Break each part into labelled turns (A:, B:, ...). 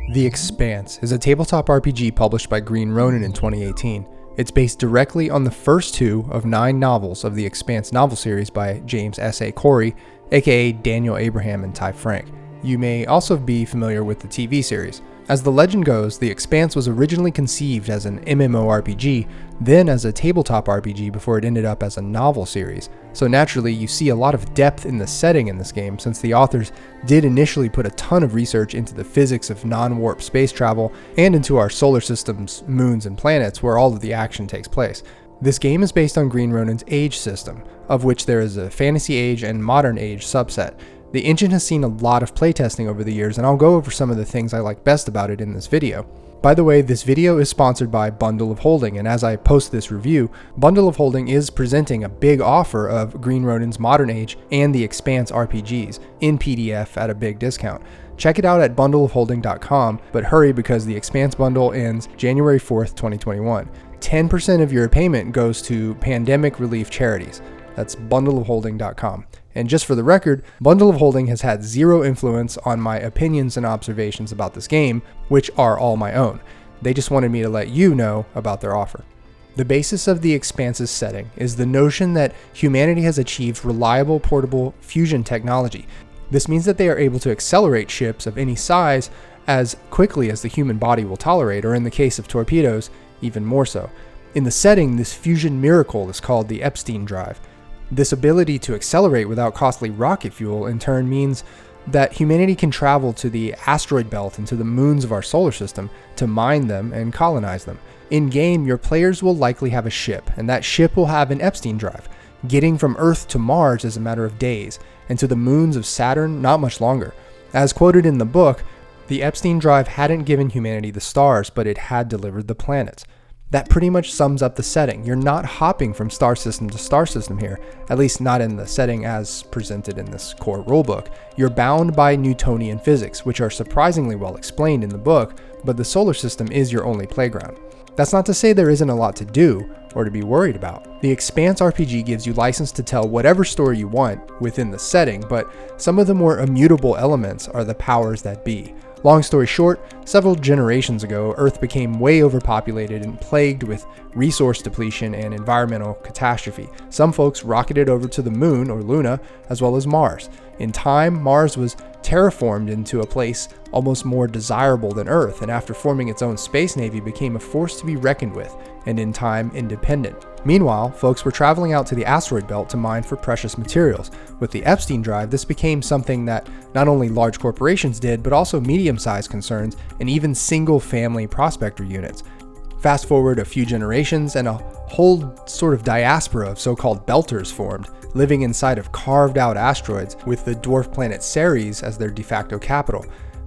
A: The Expanse is a tabletop RPG published by Green Ronin in 2018. It's based directly on the first 2 of 9 novels of the Expanse novel series by James S.A. Corey, aka Daniel Abraham and Ty Frank. You may also be familiar with the TV series. As the legend goes, The Expanse was originally conceived as an MMORPG, then as a tabletop RPG before it ended up as a novel series. So naturally, you see a lot of depth in the setting in this game, since the authors did initially put a ton of research into the physics of non-warp space travel and into our solar system's moons and planets where all of the action takes place. This game is based on Green Ronin's Age system, of which there is a Fantasy Age and Modern Age subset. The engine has seen a lot of playtesting over the years, and I'll go over some of the things I like best about it in this video. By the way, this video is sponsored by Bundle of Holding, and as I post this review, Bundle of Holding is presenting a big offer of Green Ronin's Modern Age and the Expanse RPGs in PDF at a big discount. Check it out at bundleofholding.com, but hurry because the Expanse bundle ends January 4th, 2021. 10% of your payment goes to pandemic relief charities. That's bundleofholding.com. And just for the record, Bundle of Holding has had zero influence on my opinions and observations about this game, which are all my own. They just wanted me to let you know about their offer. The basis of the Expanse's setting is the notion that humanity has achieved reliable portable fusion technology. This means that they are able to accelerate ships of any size as quickly as the human body will tolerate, or in the case of torpedoes, even more so. In the setting, this fusion miracle is called the Epstein drive. This ability to accelerate without costly rocket fuel in turn means that humanity can travel to the asteroid belt and to the moons of our solar system to mine them and colonize them. In-game, your players will likely have a ship, and that ship will have an Epstein drive. Getting from Earth to Mars is a matter of days, and to the moons of Saturn, not much longer. As quoted in the book, the Epstein drive hadn't given humanity the stars, but it had delivered the planets. That pretty much sums up the setting. You're not hopping from star system to star system here, at least not in the setting as presented in this core rulebook. You're bound by Newtonian physics, which are surprisingly well explained in the book, but the solar system is your only playground. That's not to say there isn't a lot to do or to be worried about. The Expanse RPG gives you license to tell whatever story you want within the setting, but some of the more immutable elements are the powers that be. Long story short, several generations ago, Earth became way overpopulated and plagued with resource depletion and environmental catastrophe. Some folks rocketed over to the moon, or Luna, as well as Mars. In time, Mars was terraformed into a place almost more desirable than Earth, and after forming its own space navy, became a force to be reckoned with, and in time, independent. Meanwhile, folks were traveling out to the asteroid belt to mine for precious materials. With the Epstein drive, this became something that not only large corporations did, but also medium-sized concerns and even single-family prospector units. Fast forward a few generations, and a whole sort of diaspora of so-called belters formed, living inside of carved-out asteroids with the dwarf planet Ceres as their de facto capital.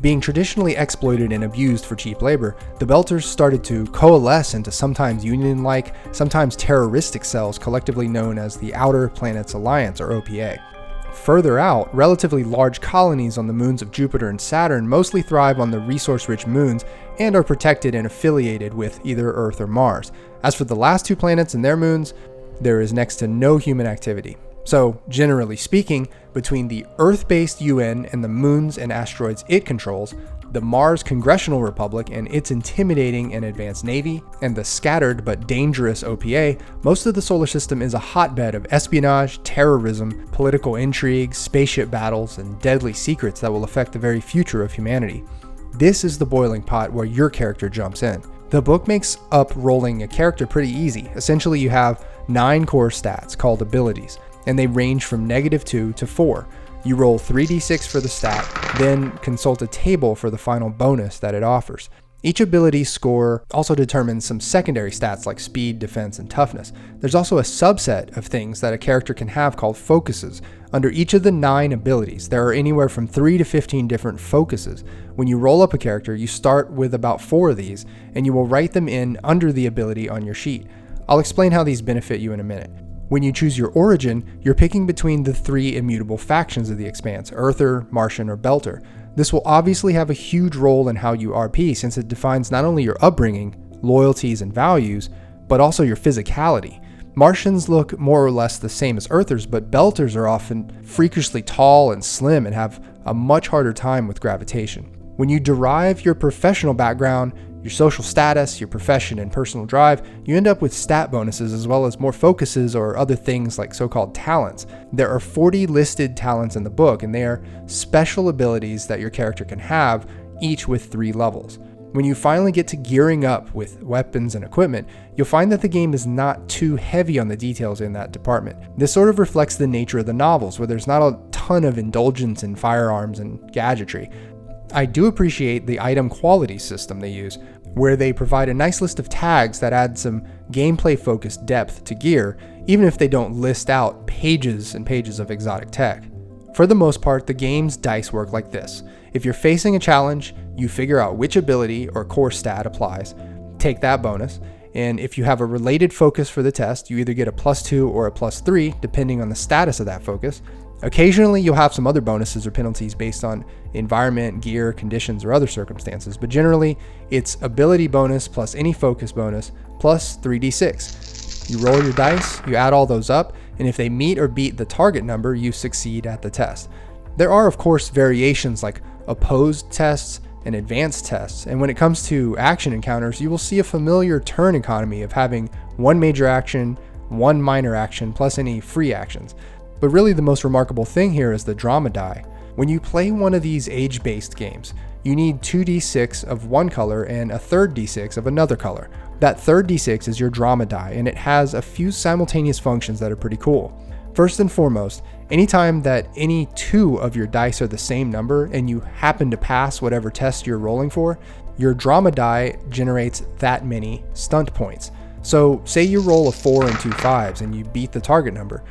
A: Being traditionally exploited and abused for cheap labor, the Belters started to coalesce into sometimes union-like, sometimes terroristic cells collectively known as the Outer Planets Alliance, or OPA. Further out, relatively large colonies on the moons of Jupiter and Saturn mostly thrive on the resource-rich moons and are protected and affiliated with either Earth or Mars. As for the last 2 planets and their moons, there is next to no human activity. So, generally speaking, between the Earth-based UN and the moons and asteroids it controls, the Mars Congressional Republic and its intimidating and advanced navy, and the scattered but dangerous OPA, most of the solar system is a hotbed of espionage, terrorism, political intrigue, spaceship battles, and deadly secrets that will affect the very future of humanity. This is the boiling pot where your character jumps in. The book makes up rolling a character pretty easy. Essentially, you have 9 core stats called abilities, and they range from -2 to 4. You roll 3d6 for the stat, then consult a table for the final bonus that it offers. Each ability score also determines some secondary stats like speed, defense, and toughness. There's also a subset of things that a character can have called focuses. Under each of the 9 abilities, there are anywhere from 3 to 15 different focuses. When you roll up a character, you start with about 4 of these, and you will write them in under the ability on your sheet. I'll explain how these benefit you in a minute. When you choose your origin, you're picking between the 3 immutable factions of the Expanse, Earther, Martian, or Belter. This will obviously have a huge role in how you RP, since it defines not only your upbringing, loyalties, and values, but also your physicality. Martians look more or less the same as Earthers, but Belters are often freakishly tall and slim and have a much harder time with gravitation. When you derive your professional background, your social status, your profession, and personal drive, you end up with stat bonuses as well as more focuses or other things like so-called talents. There are 40 listed talents in the book, and they are special abilities that your character can have, each with 3 levels. When you finally get to gearing up with weapons and equipment, you'll find that the game is not too heavy on the details in that department. This sort of reflects the nature of the novels, where there's not a ton of indulgence in firearms and gadgetry. I do appreciate the item quality system they use, where they provide a nice list of tags that add some gameplay-focused depth to gear, even if they don't list out pages and pages of exotic tech. For the most part, the game's dice work like this. If you're facing a challenge, you figure out which ability or core stat applies, take that bonus, and if you have a related focus for the test, you either get a +2 or a +3, depending on the status of that focus. Occasionally, you'll have some other bonuses or penalties based on environment, gear, conditions, or other circumstances, but generally, it's ability bonus plus any focus bonus plus 3d6. You roll your dice, you add all those up, and if they meet or beat the target number, you succeed at the test. There are, of course, variations like opposed tests and advanced tests, and when it comes to action encounters, you will see a familiar turn economy of having one major action, one minor action, plus any free actions. But really the most remarkable thing here is the drama die. When you play one of these age-based games, you need 2d6 of one color and a third d6 of another color. That third d6 is your drama die, and it has a few simultaneous functions that are pretty cool. First and foremost, anytime that any 2 of your dice are the same number and you happen to pass whatever test you're rolling for, your drama die generates that many stunt points. So say you roll a 4 and 2 5s and you beat the target number.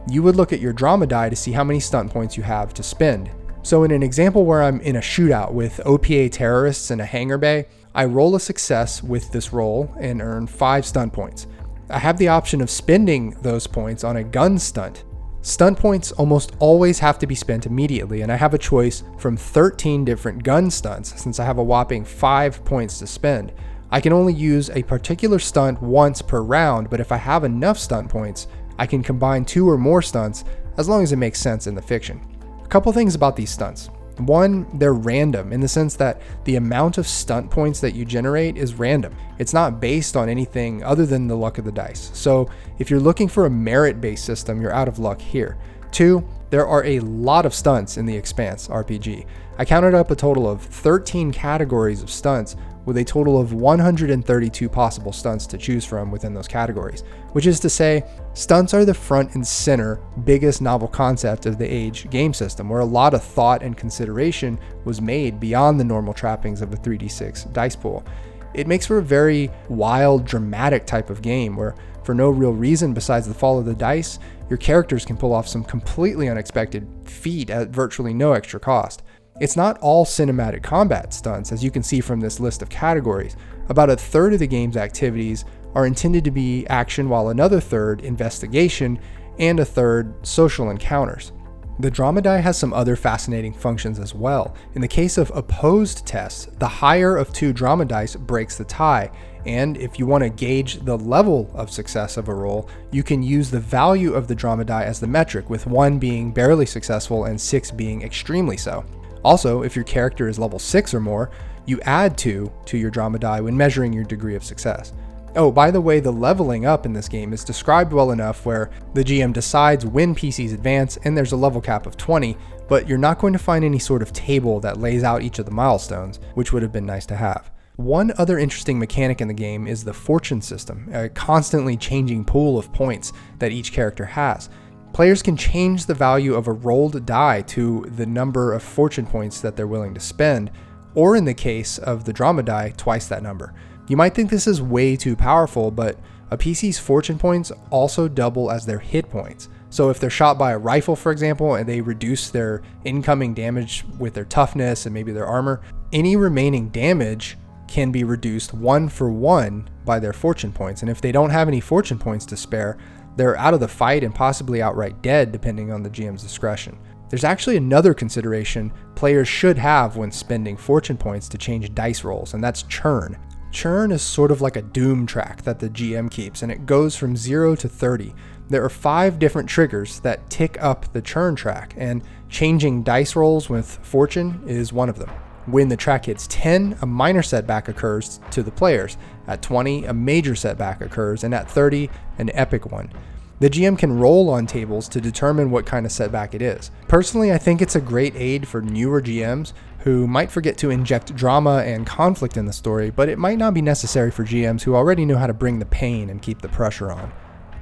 A: You would look at your drama die to see how many stunt points you have to spend. So in an example where I'm in a shootout with OPA terrorists in a hangar bay, I roll a success with this roll and earn 5 stunt points. I have the option of spending those points on a gun stunt. Stunt points almost always have to be spent immediately, and I have a choice from 13 different gun stunts since I have a whopping 5 points to spend. I can only use a particular stunt once per round, but if I have enough stunt points, I can combine 2 or more stunts as long as it makes sense in the fiction. A couple things about these stunts. One, they're random in the sense that the amount of stunt points that you generate is random. It's not based on anything other than the luck of the dice. So if you're looking for a merit-based system, you're out of luck here. 2, there are a lot of stunts in the Expanse RPG. I counted up a total of 13 categories of stunts with a total of 132 possible stunts to choose from within those categories, which is to say, stunts are the front and center biggest novel concept of the A.G.E game system, where a lot of thought and consideration was made beyond the normal trappings of a 3d6 dice pool. It makes for a very wild, dramatic type of game where, for no real reason besides the fall of the dice, your characters can pull off some completely unexpected feat at virtually no extra cost. It's not all cinematic combat stunts, as you can see from this list of categories. About a third of the game's activities are intended to be action, while another third investigation, and a third social encounters. The drama die has some other fascinating functions as well. In the case of opposed tests, the higher of 2 drama dice breaks the tie, and if you want to gauge the level of success of a roll, you can use the value of the drama die as the metric, with 1 being barely successful and 6 being extremely so. Also, if your character is level 6 or more, you add 2 to your drama die when measuring your degree of success. Oh, by the way, the leveling up in this game is described well enough where the GM decides when PCs advance and there's a level cap of 20, but you're not going to find any sort of table that lays out each of the milestones, which would have been nice to have. One other interesting mechanic in the game is the fortune system, a constantly changing pool of points that each character has. Players can change the value of a rolled die to the number of fortune points that they're willing to spend, or in the case of the drama die, twice that number. You might think this is way too powerful, but a PC's fortune points also double as their hit points. So if they're shot by a rifle, for example, and they reduce their incoming damage with their toughness and maybe their armor, any remaining damage can be reduced 1 for 1 by their fortune points. And if they don't have any fortune points to spare, they're out of the fight and possibly outright dead, depending on the GM's discretion. There's actually another consideration players should have when spending fortune points to change dice rolls, and that's Churn. Churn is sort of like a doom track that the GM keeps, and it goes from 0 to 30. There are 5 different triggers that tick up the Churn track, and changing dice rolls with fortune is one of them. When the track hits 10, a minor setback occurs to the players. At 20, a major setback occurs, and at 30, an epic one. The GM can roll on tables to determine what kind of setback it is. Personally, I think it's a great aid for newer GMs who might forget to inject drama and conflict in the story, but it might not be necessary for GMs who already know how to bring the pain and keep the pressure on.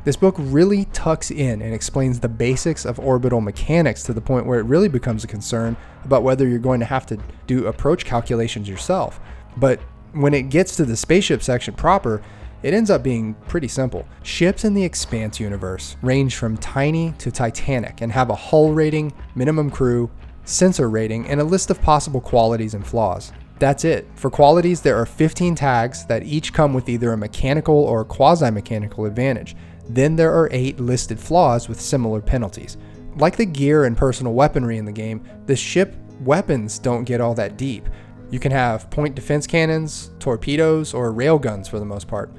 A: This book really tucks in and explains the basics of orbital mechanics to the point where it really becomes a concern about whether you're going to have to do approach calculations yourself. But when it gets to the spaceship section proper, it ends up being pretty simple. Ships in the Expanse universe range from tiny to titanic and have a hull rating, minimum crew, sensor rating, and a list of possible qualities and flaws. That's it. For qualities, there are 15 tags that each come with either a mechanical or quasi-mechanical advantage. Then there are 8 listed flaws with similar penalties. Like the gear and personal weaponry in the game, the ship weapons don't get all that deep. You can have point defense cannons, torpedoes, or railguns for the most part.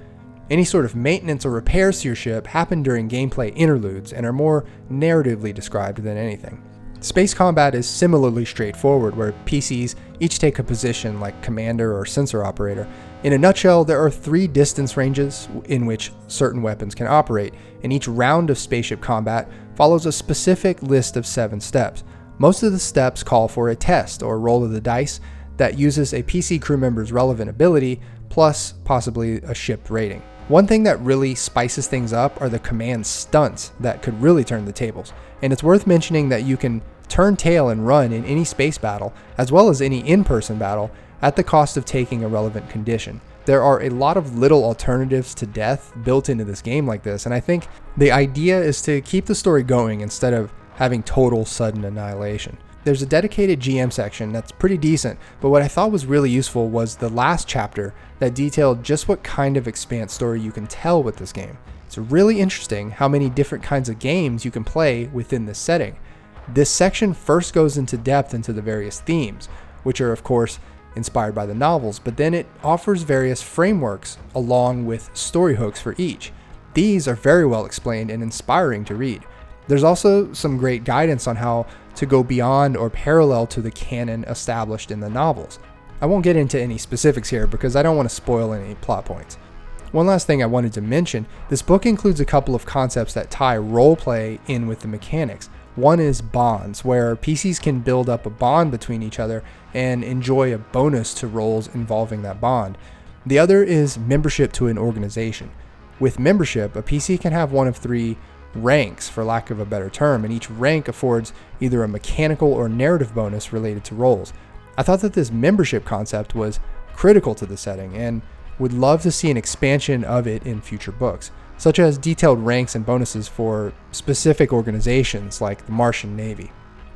A: Any sort of maintenance or repairs to your ship happen during gameplay interludes and are more narratively described than anything. Space combat is similarly straightforward, where PCs each take a position like commander or sensor operator. In a nutshell, there are 3 distance ranges in which certain weapons can operate, and each round of spaceship combat follows a specific list of 7 steps. Most of the steps call for a test or roll of the dice that uses a PC crew member's relevant ability, plus possibly a ship rating. One thing that really spices things up are the command stunts that could really turn the tables, and it's worth mentioning that you can turn tail and run in any space battle, as well as any in-person battle, at the cost of taking a relevant condition. There are a lot of little alternatives to death built into this game like this, and I think the idea is to keep the story going instead of having total sudden annihilation. There's a dedicated GM section that's pretty decent, but what I thought was really useful was the last chapter that detailed just what kind of Expanse story you can tell with this game. It's really interesting how many different kinds of games you can play within this setting. This section first goes into depth into the various themes, which are of course inspired by the novels, but then it offers various frameworks along with story hooks for each. These are very well explained and inspiring to read. There's also some great guidance on how to go beyond or parallel to the canon established in the novels. I won't get into any specifics here because I don't want to spoil any plot points. One last thing I wanted to mention, this book includes a couple of concepts that tie roleplay in with the mechanics. One is bonds, where PCs can build up a bond between each other and enjoy a bonus to rolls involving that bond. The other is membership to an organization. With membership, a PC can have one of 3 ranks, for lack of a better term, and each rank affords either a mechanical or narrative bonus related to roles. I thought that this membership concept was critical to the setting and would love to see an expansion of it in future books, such as detailed ranks and bonuses for specific organizations like the Martian Navy.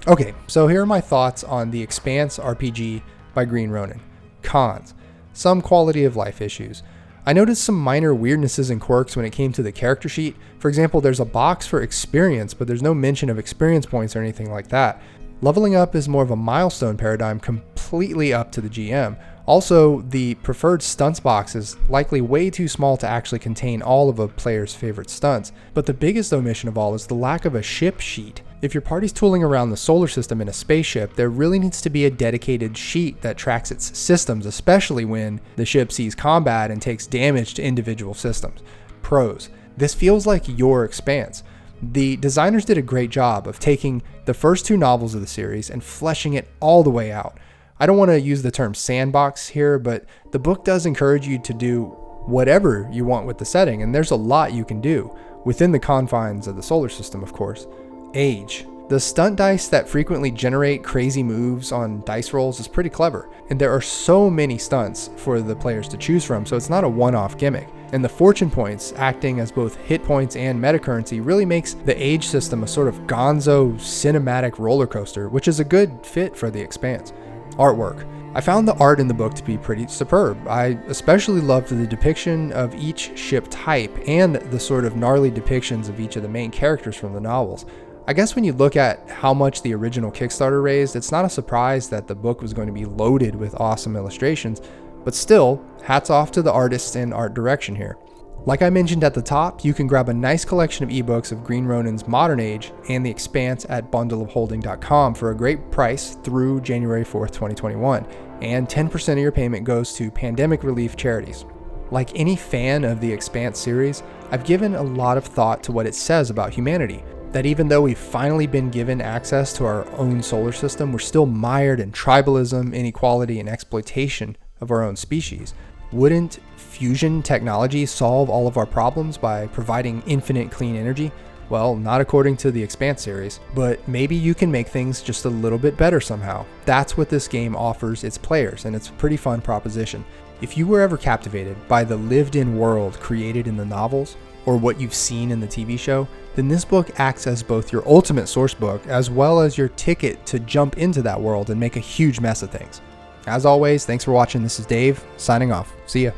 A: Okay, so here are my thoughts on the Expanse RPG by Green Ronin. Cons: some quality of life issues. I noticed some minor weirdnesses and quirks when it came to the character sheet. For example, there's a box for experience, but there's no mention of experience points or anything like that. Leveling up is more of a milestone paradigm, completely up to the GM. Also, the preferred stunts box is likely way too small to actually contain all of a player's favorite stunts. But the biggest omission of all is the lack of a ship sheet. If your party's tooling around the solar system in a spaceship, there really needs to be a dedicated sheet that tracks its systems, especially when the ship sees combat and takes damage to individual systems. Pros: this feels like your Expanse. The designers did a great job of taking the first 2 novels of the series and fleshing it all the way out. I don't want to use the term sandbox here, but the book does encourage you to do whatever you want with the setting, and there's a lot you can do, within the confines of the solar system, of course. A.G.E. The stunt dice that frequently generate crazy moves on dice rolls is pretty clever, and there are so many stunts for the players to choose from, so it's not a one-off gimmick. And the fortune points, acting as both hit points and meta currency, really makes the A.G.E. system a sort of gonzo cinematic roller coaster, which is a good fit for the Expanse. Artwork. I found the art in the book to be pretty superb. I especially loved the depiction of each ship type and the sort of gnarly depictions of each of the main characters from the novels. I guess when you look at how much the original Kickstarter raised, it's not a surprise that the book was going to be loaded with awesome illustrations, but still, hats off to the artists and art direction here. Like I mentioned at the top, you can grab a nice collection of ebooks of Green Ronin's Modern Age and the Expanse at bundleofholding.com for a great price through January 4th, 2021. and 10% of your payment goes to pandemic relief charities. Like any fan of the Expanse series, I've given a lot of thought to what it says about humanity, that even though we've finally been given access to our own solar system, we're still mired in tribalism, inequality, and exploitation of our own species. Wouldn't fusion technology solve all of our problems by providing infinite clean energy? Well, not according to the Expanse series, but maybe you can make things just a little bit better somehow. That's what this game offers its players, and it's a pretty fun proposition. If you were ever captivated by the lived-in world created in the novels, or what you've seen in the TV show, then this book acts as both your ultimate source book as well as your ticket to jump into that world and make a huge mess of things. As always, thanks for watching. This is Dave, signing off. See ya.